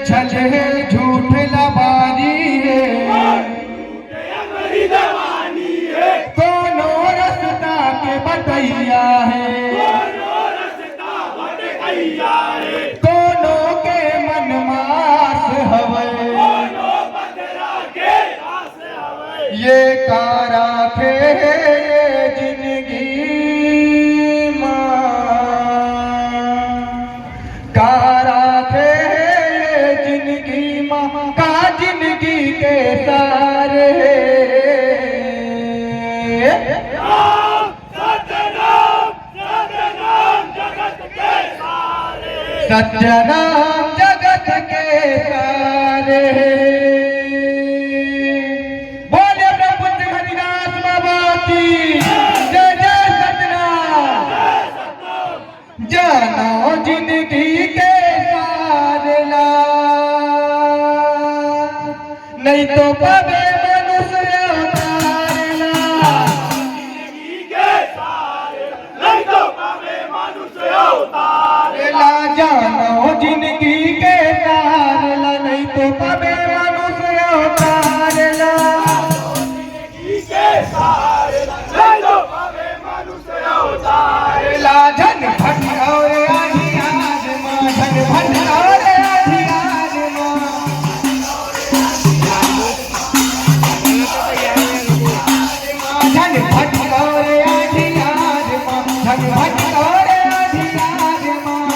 छल है झूठ लबारी है, दोनों रस्ता के बटैया है, दोनों के मन मास हवे, ये कारा थे जिंदगी मां, कारा थे जिंदगी मां का जिंदगी के सारे सत्यनाम जगत के सारे। बोले प्रभु हरिदास बाबा की जय जय सतनाम। जानो जिंदगी के सारला, नहीं तो पवे मनुष्य अवतारला, जानो जिंदगी के सारला, नहीं तो पवे मनुष्य अवतारला, झन भट और आधी आज मां, झन भट और आधी आज मां, झन भट और आधी आज मां, झन भट और आधी आज मां,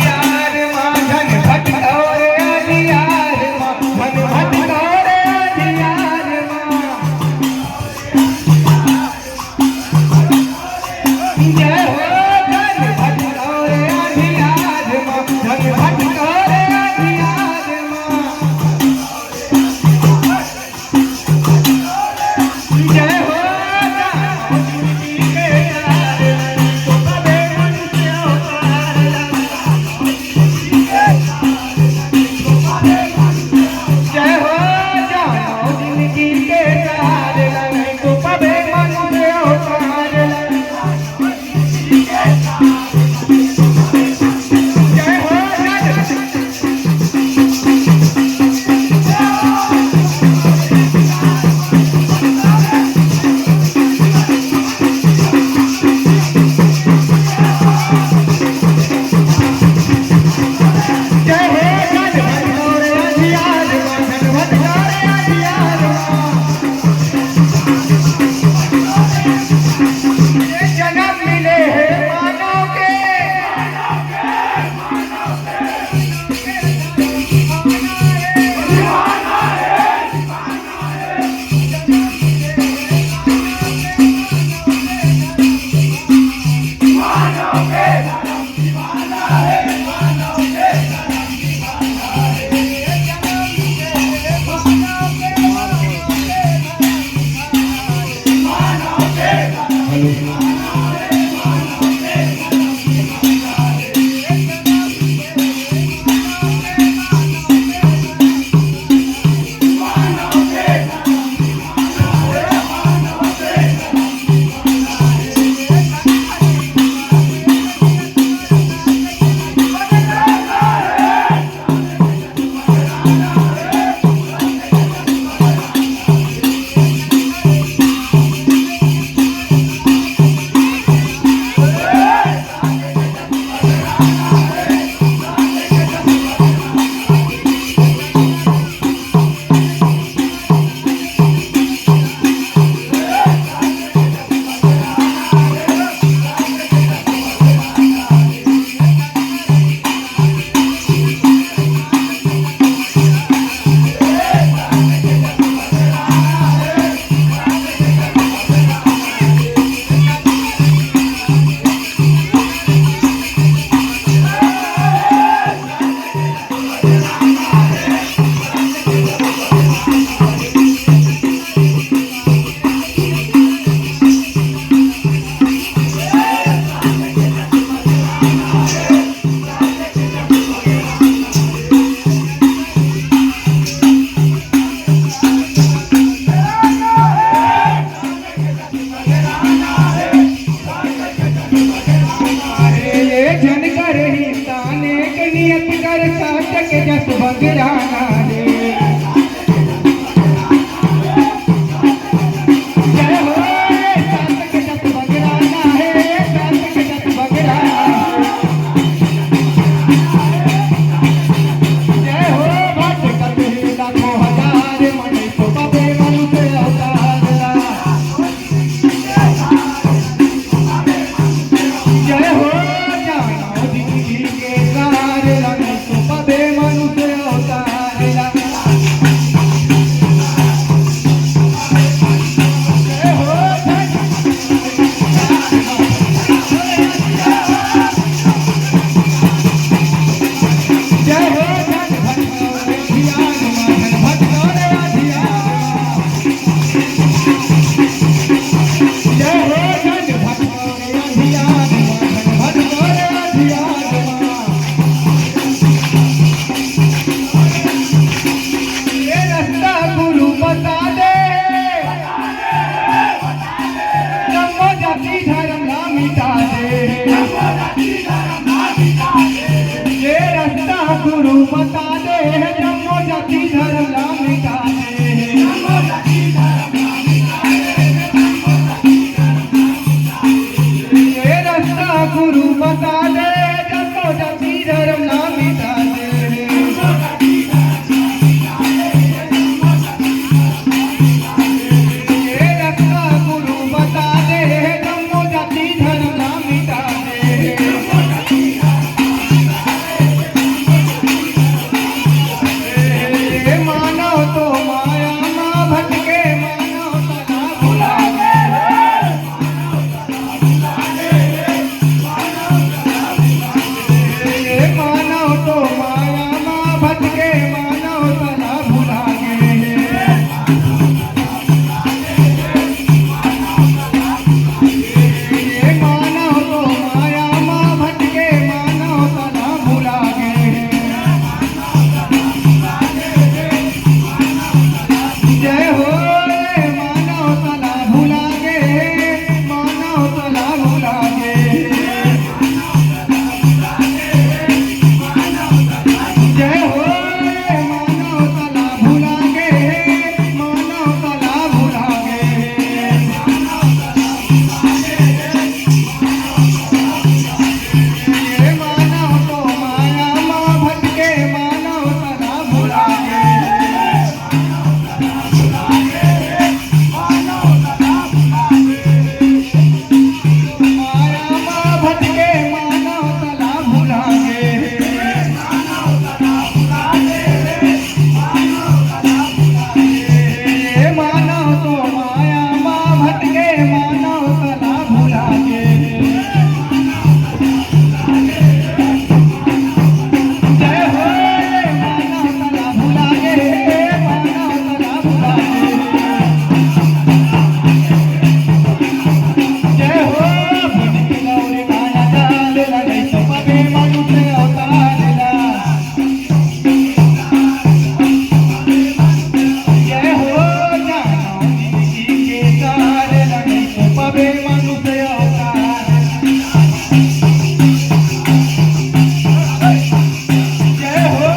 यार मां झन भट और आधी यार मां, झन भट और आधी यार मां, जय हो झन भट और आधी यार मां, झन भट और आधी यार मां, जय हो जिंदगी के सारे, तो कबे मनुष्य अवतारला, जय हो जानो जिंदगी के सारे, नहीं तो कबे मनुष्य अवतारला, जय हो जय हो झन भट और आधी आज मां, झन भट और आधी आज मां, ये जन्म मिले हैं मानव के, तो पावे मनुष्य अवतार। जय हो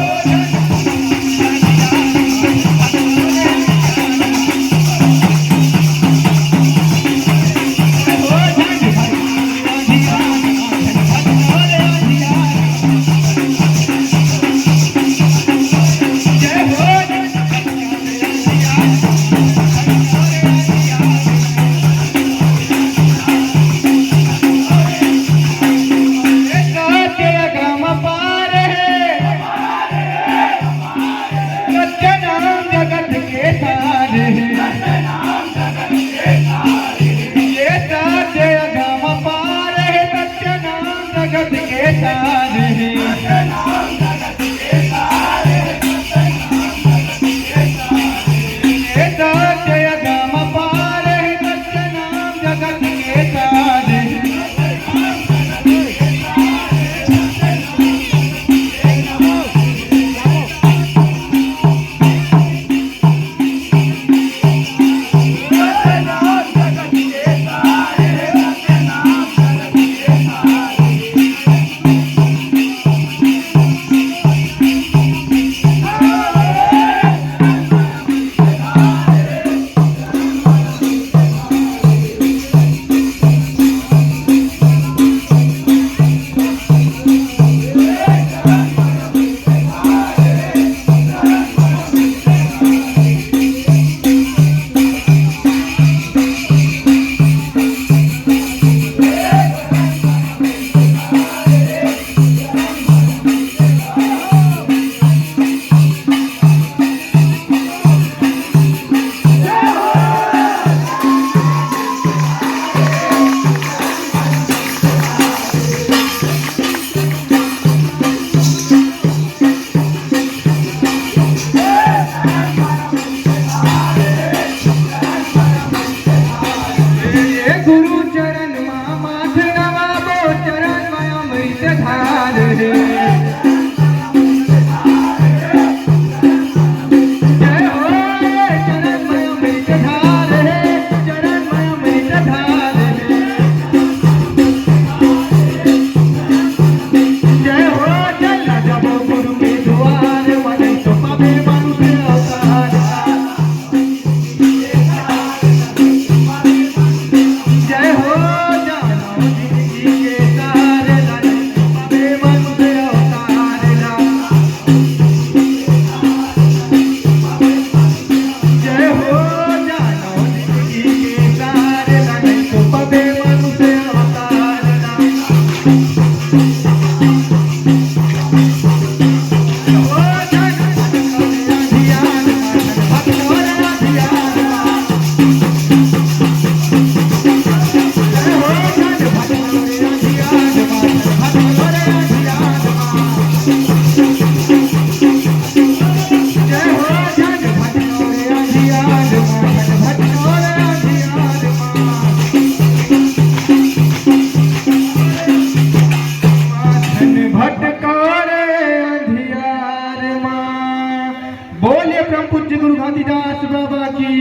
बोलिए परम पूज्य गुरु गांधीदास बाबा की,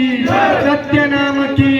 सत्य नाम की।